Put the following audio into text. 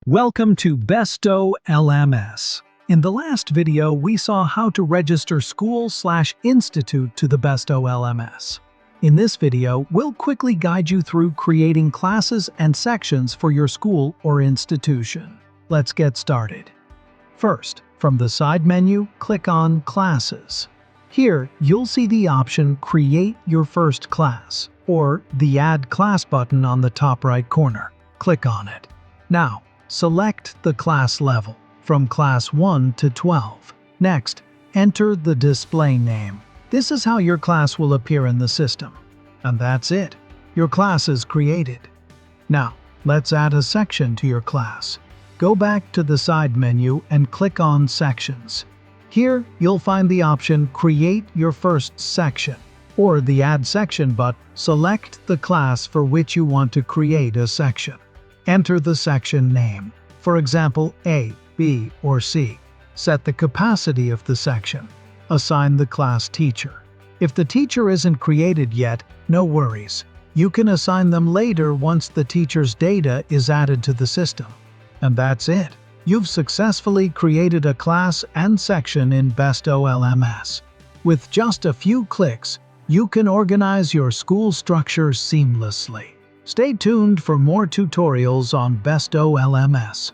Welcome to Besto LMS. In the last video, we saw how to register school/institute to the Besto LMS. In this video, we'll quickly guide you through creating classes and sections for your school or institution. Let's get started. First, from the side menu, click on Classes. Here, you'll see the option Create Your First Class, or the Add Class button on the top right corner. Click on it. Now, select the class level, from Class 1 to 12. Next, enter the display name. This is how your class will appear in the system. And that's it. Your class is created. Now, let's add a section to your class. Go back to the side menu and click on Sections. Here, you'll find the option Create Your First Section, or the Add Section button. Select the class for which you want to create a section. Enter the section name, for example A, B, or C. Set the capacity of the section. Assign the class teacher. If the teacher isn't created yet, no worries. You can assign them later once the teacher's data is added to the system. And that's it. You've successfully created a class and section in Besto LMS. With just a few clicks, you can organize your school structure seamlessly. Stay tuned for more tutorials on Besto LMS.